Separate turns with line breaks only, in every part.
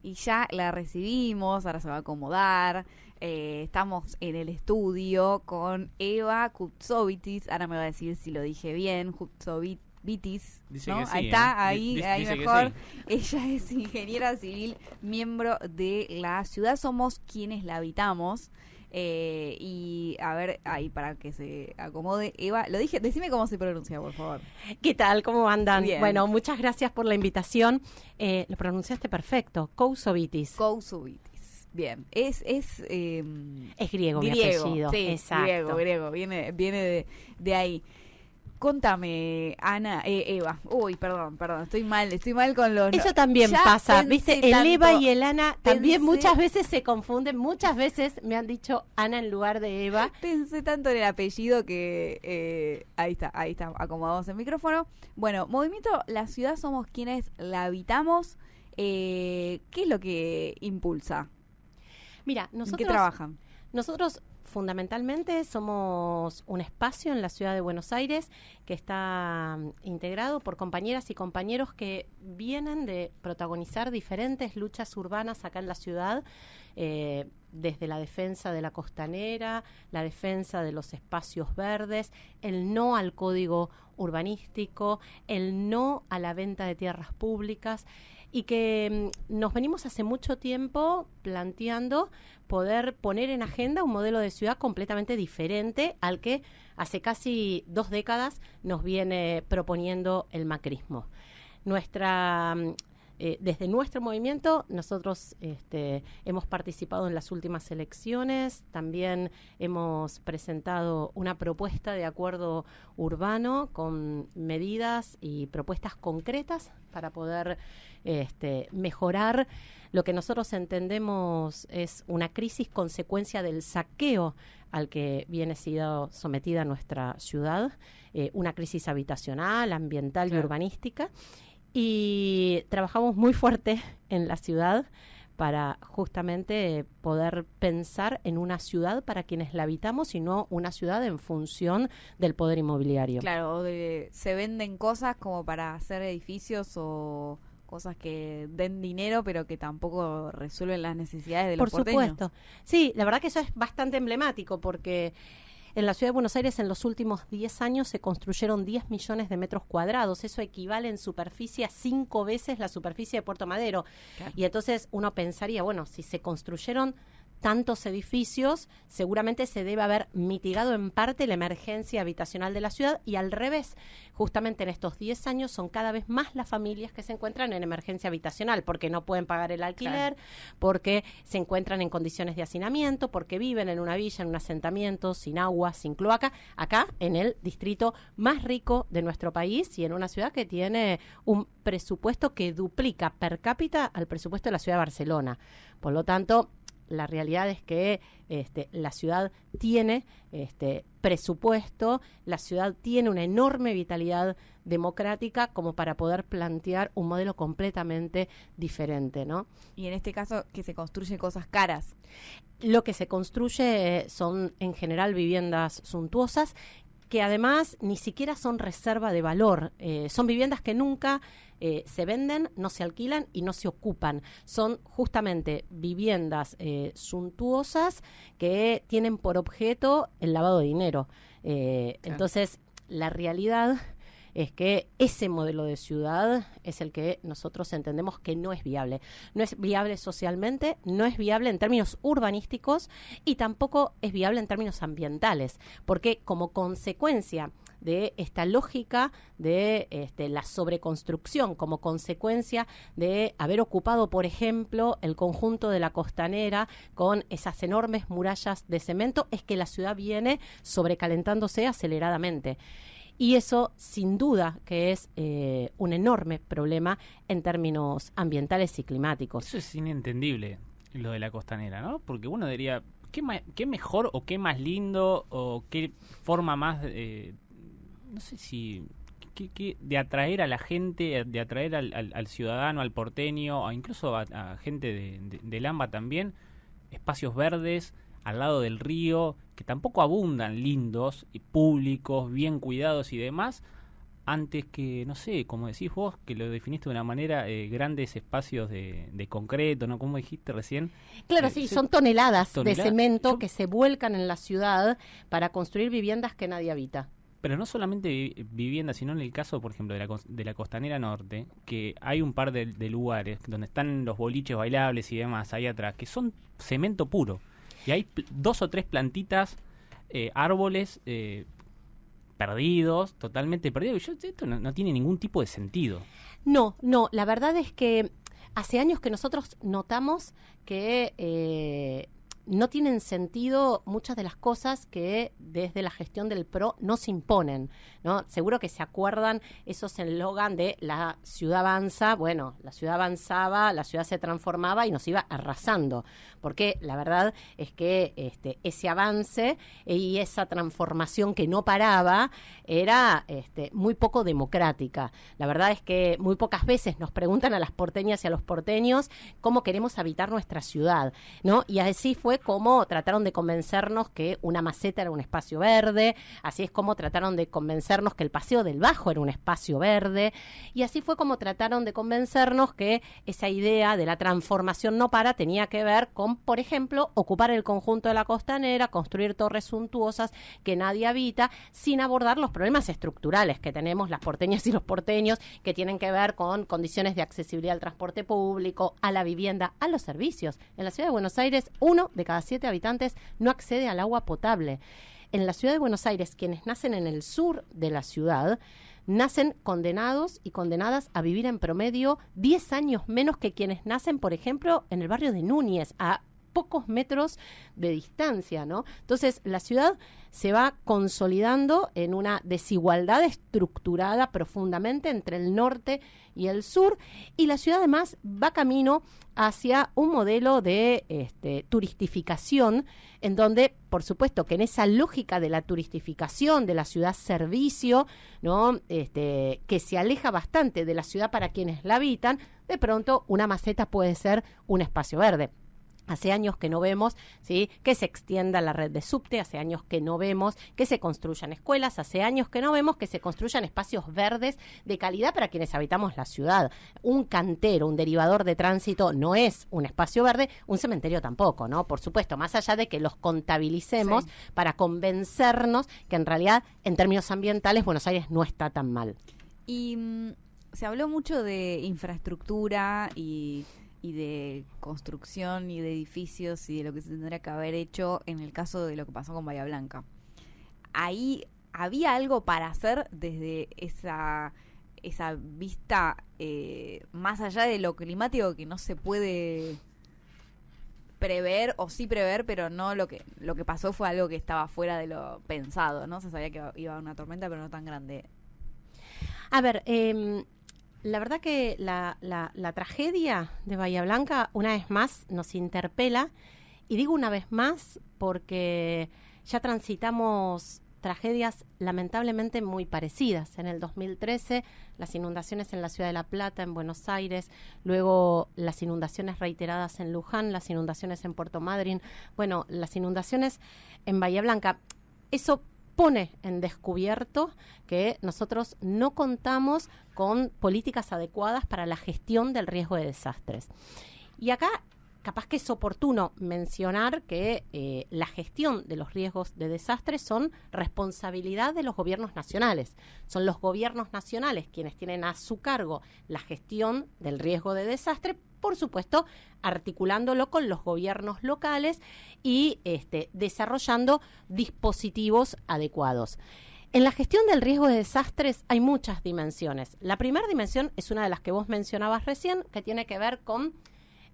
y ya la recibimos, ahora se va a acomodar. Estamos en el estudio con Eva Kutsovitis, ahora me va a decir si lo dije bien, Kutsovitis,
Dice
¿no?
que sí,
Ahí está,
Dice
ahí
que
mejor.
sí.
Ella es ingeniera civil, miembro de la ciudad Somos Quienes la Habitamos. Y a ver, ahí para que se acomode, Eva, lo dije, decime cómo se pronuncia, por favor.
¿Qué tal? ¿Cómo andan?
Bien.
Bueno, muchas gracias por la invitación. Lo pronunciaste perfecto, Kousovitis.
Kousovitis. Bien, es
griego mi apellido.
Sí,
exacto.
griego, viene de ahí. Contame, Ana, Eva. Uy, perdón, estoy mal con los...
Eso también
Ya
pasa,
pensé
¿viste? El
tanto,
Eva y el Ana también
pensé-
muchas veces se confunden. Muchas veces me han dicho Ana en lugar de Eva.
Pensé tanto en el apellido que ahí está, acomodamos el micrófono. Bueno, Movimiento La Ciudad Somos Quienes la Habitamos. ¿Qué es lo que impulsa?
Mira,
¿En qué trabajan?
Nosotros fundamentalmente somos un espacio en la ciudad de Buenos Aires que está integrado por compañeras y compañeros que vienen de protagonizar diferentes luchas urbanas acá en la ciudad, desde la defensa de la costanera, la defensa de los espacios verdes, el no al código urbanístico, el no a la venta de tierras públicas, y que nos venimos hace mucho tiempo planteando poder poner en agenda un modelo de ciudad completamente diferente al que hace casi 2 décadas nos viene proponiendo el macrismo. Desde nuestro movimiento, nosotros hemos participado en las últimas elecciones, también hemos presentado una propuesta de acuerdo urbano con medidas y propuestas concretas para poder mejorar lo que nosotros entendemos es una crisis consecuencia del saqueo al que viene siendo sometida nuestra ciudad, una crisis habitacional, ambiental y urbanística. Y trabajamos muy fuerte en la ciudad para justamente poder pensar en una ciudad para quienes la habitamos y no una ciudad en función del poder inmobiliario.
Claro, se venden cosas como para hacer edificios o cosas que den dinero pero que tampoco resuelven las necesidades de los porteños.
Por supuesto. Sí, la verdad que eso es bastante emblemático porque en la ciudad de Buenos Aires en los últimos 10 años se construyeron 10 millones de metros cuadrados. Eso equivale en superficie a 5 veces la superficie de Puerto Madero. Claro. Y entonces uno pensaría, bueno, si se construyeron tantos edificios, seguramente se debe haber mitigado en parte la emergencia habitacional de la ciudad, y al revés, justamente en estos 10 años son cada vez más las familias que se encuentran en emergencia habitacional, porque no pueden pagar el alquiler, claro, porque se encuentran en condiciones de hacinamiento, porque viven en una villa, en un asentamiento, sin agua, sin cloaca, acá en el distrito más rico de nuestro país y en una ciudad que tiene un presupuesto que duplica per cápita al presupuesto de la ciudad de Barcelona. Por lo tanto, la realidad es que la ciudad tiene presupuesto, la ciudad tiene una enorme vitalidad democrática como para poder plantear un modelo completamente diferente, ¿no?
Y en este caso, que se construyen cosas caras.
Lo que se construye son en general viviendas suntuosas, que además ni siquiera son reserva de valor. Son viviendas que nunca se venden, no se alquilan y no se ocupan. Son justamente viviendas suntuosas que tienen por objeto el lavado de dinero. Claro. Entonces, la realidad es que ese modelo de ciudad es el que nosotros entendemos que no es viable. No es viable socialmente, no es viable en términos urbanísticos y tampoco es viable en términos ambientales, porque como consecuencia de esta lógica de la sobreconstrucción, como consecuencia de haber ocupado, por ejemplo, el conjunto de la costanera con esas enormes murallas de cemento, es que la ciudad viene sobrecalentándose aceleradamente. Y eso, sin duda, que es un enorme problema en términos ambientales y climáticos.
Eso es inentendible, lo de la costanera, ¿no? Porque uno diría, ¿qué mejor o qué más lindo o qué forma más, no sé si, de atraer a la gente, de atraer al ciudadano, al porteño, o incluso a gente del AMBA también, espacios verdes al lado del río, que tampoco abundan, lindos y públicos, bien cuidados y demás, antes que, no sé, como decís vos, que lo definiste de una manera, grandes espacios de concreto, ¿no? ¿Cómo dijiste recién?
Claro, sí, son toneladas de cemento
Yo-
que se vuelcan en la ciudad para construir viviendas que nadie habita.
Pero no solamente vivienda, sino en el caso, por ejemplo, de la Costanera Norte, que hay un par de lugares donde están los boliches bailables y demás ahí atrás, que son cemento puro. Y hay 2 o 3 plantitas, árboles perdidos, totalmente perdidos. Esto no tiene ningún tipo de sentido.
No, la verdad es que hace años que nosotros notamos que no tienen sentido muchas de las cosas que desde la gestión del PRO nos imponen, ¿no? Seguro que se acuerdan esos eslogan de la ciudad avanza. Bueno, la ciudad avanzaba, la ciudad se transformaba y nos iba arrasando, porque la verdad es que ese avance y esa transformación que no paraba era muy poco democrática. La verdad es que muy pocas veces nos preguntan a las porteñas y a los porteños cómo queremos habitar nuestra ciudad, ¿no? Y así fue como trataron de convencernos que una maceta era un espacio verde, así es como trataron de convencernos que el Paseo del Bajo era un espacio verde, y así fue como trataron de convencernos que esa idea de la transformación no para tenía que ver con, por ejemplo, ocupar el conjunto de la Costanera, construir torres suntuosas que nadie habita, sin abordar los problemas estructurales que tenemos las porteñas y los porteños, que tienen que ver con condiciones de accesibilidad al transporte público, a la vivienda, a los servicios. En la ciudad de Buenos Aires, 1 de cada 7 habitantes no accede al agua potable. En la ciudad de Buenos Aires, quienes nacen en el sur de la ciudad, nacen condenados y condenadas a vivir en promedio 10 años menos que quienes nacen, por ejemplo, en el barrio de Núñez, a pocos metros de distancia, ¿no? Entonces, la ciudad se va consolidando en una desigualdad estructurada profundamente entre el norte y el sur, y la ciudad además va camino hacia un modelo de turistificación, en donde, por supuesto, que en esa lógica de la turistificación de la ciudad servicio, ¿no? Que se aleja bastante de la ciudad para quienes la habitan, de pronto una maceta puede ser un espacio verde. Hace años que no vemos, ¿sí?, que se extienda la red de subte, hace años que no vemos que se construyan escuelas, hace años que no vemos que se construyan espacios verdes de calidad para quienes habitamos la ciudad. Un cantero, un derivador de tránsito no es un espacio verde, un cementerio tampoco, ¿no? Por supuesto, más allá de que los contabilicemos para convencernos que en realidad, en términos ambientales, Buenos Aires no está tan mal.
Y se habló mucho de infraestructura y de construcción y de edificios y de lo que se tendría que haber hecho en el caso de lo que pasó con Bahía Blanca. Ahí había algo para hacer desde esa vista más allá de lo climático, que no se puede prever, o sí prever, pero no lo que pasó fue algo que estaba fuera de lo pensado, ¿no? Se sabía que iba a haber una tormenta, pero no tan grande.
A ver, la verdad que la tragedia de Bahía Blanca una vez más nos interpela, y digo una vez más porque ya transitamos tragedias lamentablemente muy parecidas. En el 2013, las inundaciones en la ciudad de La Plata, en Buenos Aires, luego las inundaciones reiteradas en Luján, las inundaciones en Puerto Madryn, bueno, las inundaciones en Bahía Blanca. Eso pone en descubierto que nosotros no contamos con políticas adecuadas para la gestión del riesgo de desastres. Y acá capaz que es oportuno mencionar que la gestión de los riesgos de desastres son responsabilidad de los gobiernos nacionales. Son los gobiernos nacionales quienes tienen a su cargo la gestión del riesgo de desastre, por supuesto, articulándolo con los gobiernos locales y desarrollando dispositivos adecuados. En la gestión del riesgo de desastres hay muchas dimensiones. La primera dimensión es una de las que vos mencionabas recién, que tiene que ver con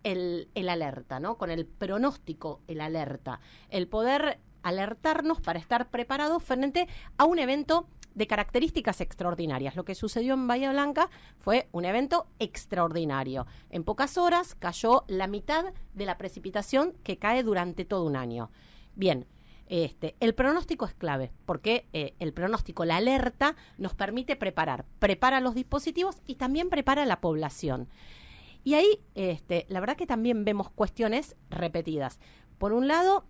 el alerta, ¿no? Con el pronóstico, el alerta. El poder alertarnos para estar preparados frente a un evento de características extraordinarias. Lo que sucedió en Bahía Blanca fue un evento extraordinario. En pocas horas cayó la mitad de la precipitación que cae durante todo un año. Bien, el pronóstico es clave, porque el pronóstico, la alerta, nos permite prepara los dispositivos y también prepara a la población. Y ahí, la verdad que también vemos cuestiones repetidas. Por un lado,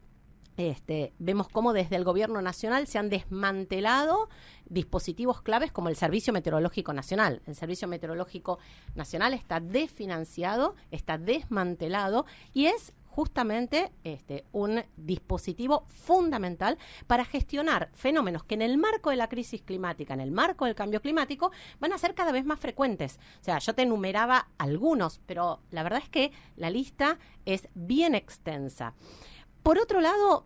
vemos cómo desde el gobierno nacional se han desmantelado dispositivos claves como el Servicio Meteorológico Nacional. El Servicio Meteorológico Nacional está desfinanciado, está desmantelado y es justamente un dispositivo fundamental para gestionar fenómenos que en el marco de la crisis climática, en el marco del cambio climático, van a ser cada vez más frecuentes. O sea, yo te enumeraba algunos, pero la verdad es que la lista es bien extensa. Por otro lado,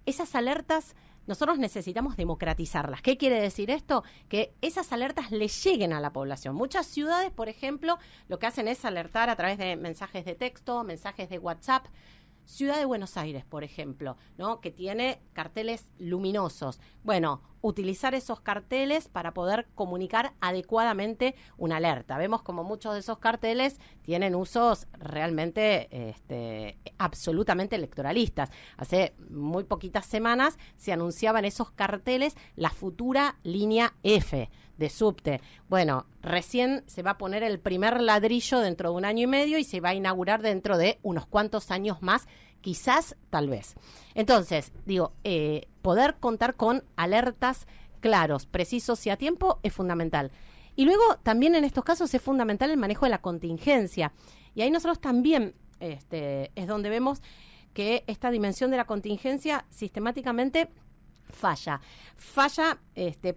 esas alertas nosotros necesitamos democratizarlas. ¿Qué quiere decir esto? Que esas alertas le lleguen a la población. Muchas ciudades, por ejemplo, lo que hacen es alertar a través de mensajes de texto, mensajes de WhatsApp. Ciudad de Buenos Aires, por ejemplo, ¿no? Que tiene carteles luminosos. Bueno, utilizar esos carteles para poder comunicar adecuadamente una alerta. Vemos como muchos de esos carteles tienen usos realmente absolutamente electoralistas. Hace muy poquitas semanas se anunciaban esos carteles la futura línea F de subte. Bueno, recién se va a poner el primer ladrillo dentro de 1 año y medio y se va a inaugurar dentro de unos cuantos años más, quizás, tal vez. Entonces, digo, poder contar con alertas claros, precisos y a tiempo es fundamental. Y luego, también en estos casos es fundamental el manejo de la contingencia. Y ahí nosotros también es donde vemos que esta dimensión de la contingencia sistemáticamente falla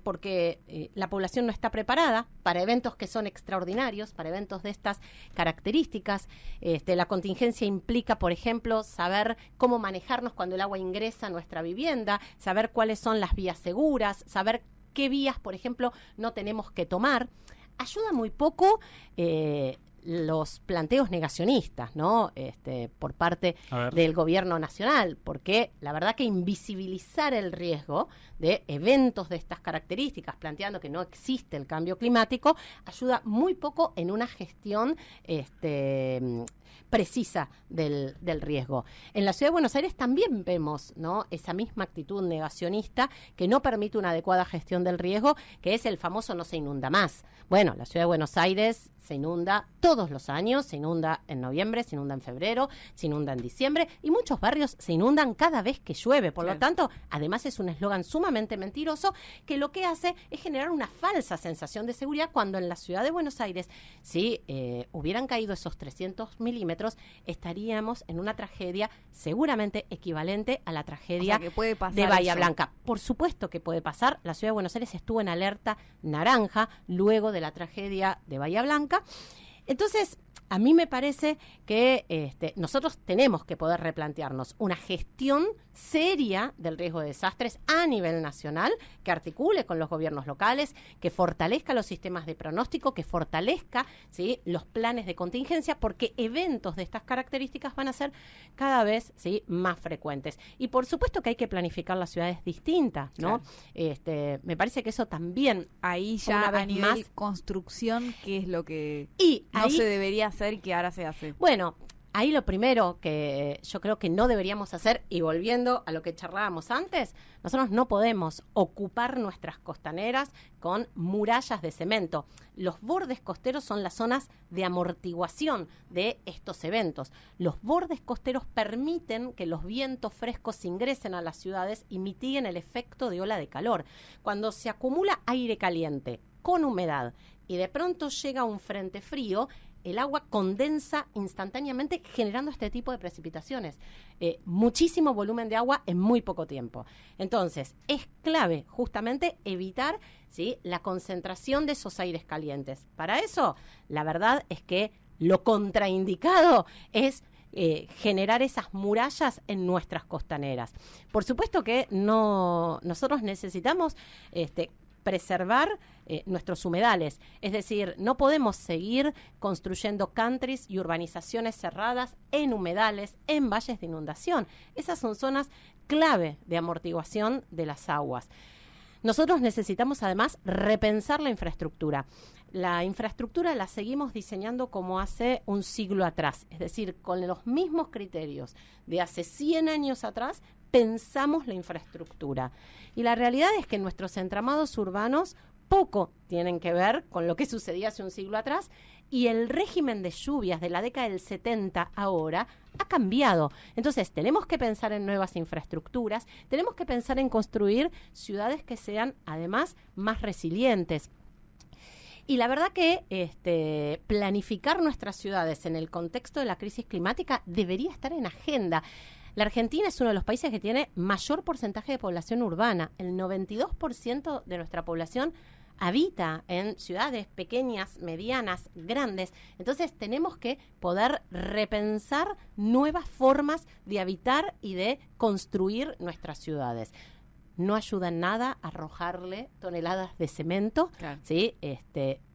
porque la población no está preparada para eventos que son extraordinarios, para eventos de estas características. La contingencia implica, por ejemplo, saber cómo manejarnos cuando el agua ingresa a nuestra vivienda, saber cuáles son las vías seguras, saber qué vías, por ejemplo, no tenemos que tomar. Ayuda muy poco los planteos negacionistas, ¿no? Por parte del gobierno nacional, porque la verdad que invisibilizar el riesgo de eventos de estas características, planteando que no existe el cambio climático, ayuda muy poco en una gestión precisa del riesgo. En la Ciudad de Buenos Aires también vemos, ¿no?, esa misma actitud negacionista que no permite una adecuada gestión del riesgo, que es el famoso no se inunda más. Bueno, la Ciudad de Buenos Aires se inunda todos los años, se inunda en noviembre, se inunda en febrero, se inunda en diciembre y muchos barrios se inundan cada vez que llueve. Por lo tanto, además es un eslogan sumamente mentiroso que lo que hace es generar una falsa sensación de seguridad cuando en la Ciudad de Buenos Aires, si hubieran caído esos 300 milímetros, estaríamos en una tragedia seguramente equivalente a la tragedia
que puede pasar
de Bahía
eso.
Blanca. Por supuesto que puede pasar. La Ciudad de Buenos Aires estuvo en alerta naranja luego de la tragedia de Bahía Blanca. Entonces, a mí me parece que nosotros tenemos que poder replantearnos una gestión seria del riesgo de desastres a nivel nacional, que articule con los gobiernos locales, que fortalezca los sistemas de pronóstico, que fortalezca, ¿sí?, los planes de contingencia, porque eventos de estas características van a ser cada vez, ¿sí?, más frecuentes. Y por supuesto que hay que planificar las ciudades distintas, ¿no? Claro. Me parece que eso también,
ahí ya
una vez
a nivel
más,
construcción, ¿qué es lo que no
ahí
se debería hacer y que ahora se hace?
Bueno, ahí lo primero que yo creo que no deberíamos hacer, y volviendo a lo que charlábamos antes, nosotros no podemos ocupar nuestras costaneras con murallas de cemento. Los bordes costeros son las zonas de amortiguación de estos eventos. Los bordes costeros permiten que los vientos frescos ingresen a las ciudades y mitiguen el efecto de ola de calor. Cuando se acumula aire caliente con humedad y de pronto llega un frente frío, el agua condensa instantáneamente generando este tipo de precipitaciones. Muchísimo volumen de agua en muy poco tiempo. Entonces, es clave justamente evitar, ¿sí?, la concentración de esos aires calientes. Para eso, la verdad es que lo contraindicado es generar esas murallas en nuestras costaneras. Por supuesto que nosotros necesitamos preservar nuestros humedales. Es decir, no podemos seguir construyendo countries y urbanizaciones cerradas en humedales, en valles de inundación. Esas son zonas clave de amortiguación de las aguas. Nosotros necesitamos además repensar la infraestructura. La infraestructura la seguimos diseñando como hace un siglo atrás, es decir, con los mismos criterios de hace 100 años atrás, pensamos la infraestructura. Y la realidad es que nuestros entramados urbanos poco tienen que ver con lo que sucedía hace un siglo atrás y el régimen de lluvias de la década del 70 ahora ha cambiado. Entonces, tenemos que pensar en nuevas infraestructuras, tenemos que pensar en construir ciudades que sean, además, más resilientes. Y la verdad que planificar nuestras ciudades en el contexto de la crisis climática debería estar en agenda. La Argentina es uno de los países que tiene mayor porcentaje de población urbana. El 92% de nuestra población habita en ciudades pequeñas, medianas, grandes. Entonces tenemos que poder repensar nuevas formas de habitar y de construir nuestras ciudades. No ayuda en nada arrojarle toneladas de cemento,
Claro.
¿sí?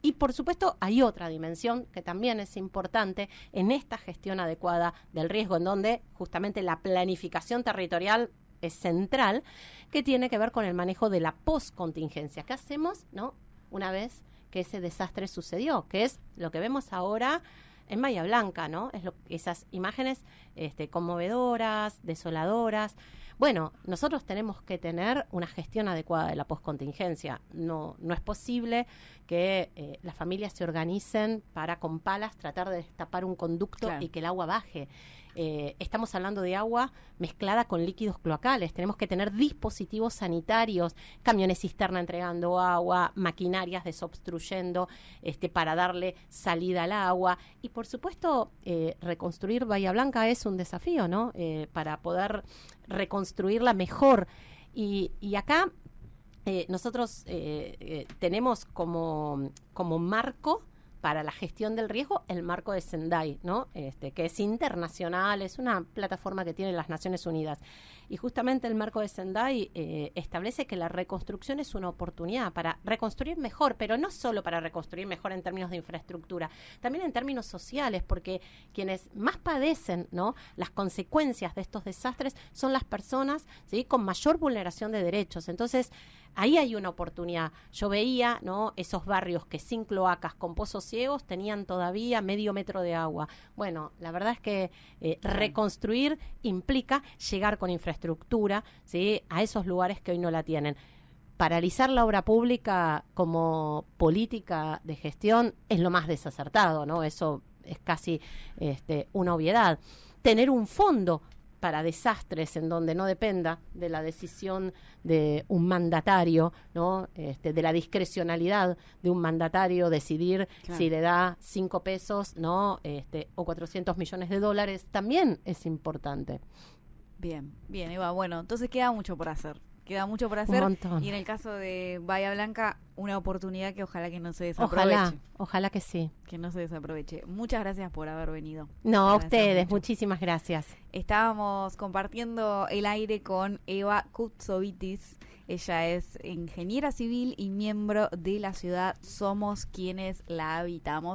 Y por supuesto hay otra dimensión que también es importante en esta gestión adecuada del riesgo, en donde justamente la planificación territorial es central, que tiene que ver con el manejo de la postcontingencia. ¿Qué hacemos, no? Una vez que ese desastre sucedió, que es lo que vemos ahora en Bahía Blanca, ¿no? Esas imágenes conmovedoras, desoladoras. Bueno, nosotros tenemos que tener una gestión adecuada de la postcontingencia. No es posible que las familias se organicen para con palas tratar de destapar un conducto
Claro.
y que el agua baje. Estamos hablando de agua mezclada con líquidos cloacales. Tenemos que tener dispositivos sanitarios, camiones cisterna entregando agua, maquinarias desobstruyendo para darle salida al agua. Y por supuesto, reconstruir Bahía Blanca es un desafío, ¿no? Para poder reconstruirla mejor. Y acá nosotros tenemos como marco para la gestión del riesgo el marco de Sendai, ¿no? Que es internacional, es una plataforma que tienen las Naciones Unidas. Y justamente el marco de Sendai establece que la reconstrucción es una oportunidad para reconstruir mejor, pero no solo para reconstruir mejor en términos de infraestructura, también en términos sociales, porque quienes más padecen, ¿no?, las consecuencias de estos desastres son las personas, ¿sí?, con mayor vulneración de derechos. Entonces, ahí hay una oportunidad. Yo veía, ¿no?, esos barrios que sin cloacas, con pozos ciegos, tenían todavía medio metro de agua. Bueno, la verdad es que reconstruir implica llegar con infraestructura, ¿sí?, a esos lugares que hoy no la tienen. Paralizar la obra pública como política de gestión es lo más desacertado, ¿no? Eso es casi una obviedad. Tener un fondo para desastres en donde no dependa de la decisión de un mandatario, ¿no?, de la discrecionalidad de un mandatario decidir
Claro.
si le da 5 pesos, ¿no?, o 400 millones de dólares, también es importante.
Bien, Eva. Bueno, entonces queda mucho por hacer. Queda mucho por
Un
hacer.
montón.
Y en el caso de Bahía Blanca, una oportunidad que ojalá que no se desaproveche.
Ojalá que sí.
Que no se desaproveche. Muchas gracias por haber venido.
No, a
Gracias
ustedes,
mucho.
muchísimas gracias.
Estábamos compartiendo el aire con Eva Kutsovitis. Ella es ingeniera civil y miembro de la ciudad Somos Quienes la Habitamos.